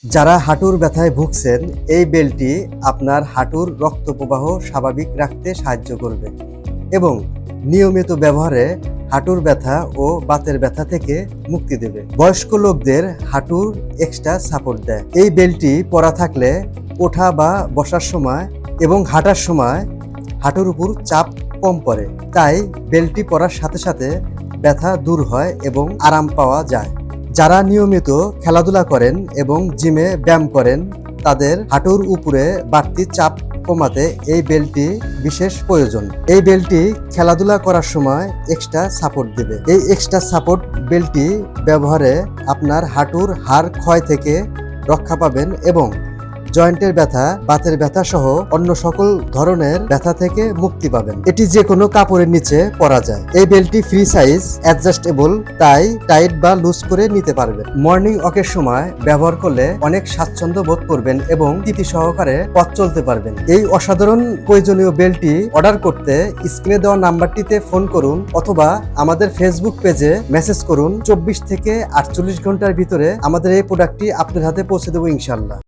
যারা হাঁটুর ব্যথায় ভুগছেন, এই বেল্টটি আপনার হাঁটুর রক্ত প্রবাহ স্বাভাবিক রাখতে সাহায্য করবে এবং নিয়মিত ব্যবহারে হাঁটুর ব্যথা ও বাতের ব্যথা থেকে মুক্তি দেবে। বয়স্ক লোকদের হাঁটুর এক্সট্রা সাপোর্ট দেয়। এই বেল্টটি পরা থাকলে ওঠা বা বসার সময় এবং হাঁটার সময় হাঁটুর উপর চাপ কম পড়ে। তাই বেল্টটি পরার সাথে সাথে ব্যথা দূর হয় এবং আরাম পাওয়া যায়। যারা নিয়মিত খেলাধুলা করেন এবং জিমে ব্যায়াম করেন, তাদের হাঁটুর উপরে বাড়তি চাপ কমাতে এই বেল্টটি বিশেষ প্রয়োজন। এই বেল্টটি খেলাধুলা করার সময় এক্সট্রা সাপোর্ট দেবে। এই এক্সট্রা সাপোর্ট বেল্টটি ব্যবহারে আপনার হাঁটুর হাড় ক্ষয় থেকে রক্ষা পাবেন এবং জয়েন্টের ব্যথা, বাতের ব্যথা সহ অন্য সকল ধরনের ব্যথা থেকে মুক্তি পাবেন। এটি যে কোনো কাপড়ের নিচে পরা যায়। এই বেল্টটি ফ্রি সাইজ, অ্যাডজাস্টেবল, তাই টাইট বা লুজ করে নিতে পারবেন। মর্নিং ওয়াকের সময় ব্যবহার করলে অনেক স্বাচ্ছন্দ্য বোধ করবেন এবং তৃপ্তি সহকারে পথ চলতে পারবেন। এই অসাধারণ প্রয়োজনীয় বেল্টটি অর্ডার করতে স্ক্রিনে দেওয়া নাম্বারটিতে ফোন করুন অথবা আমাদের ফেসবুক পেজে মেসেজ করুন। 24 থেকে 48 ঘন্টার ভিতরে আমাদের এই প্রোডাক্টটি আপনার হাতে পৌঁছে দেবো ইনশাআল্লাহ।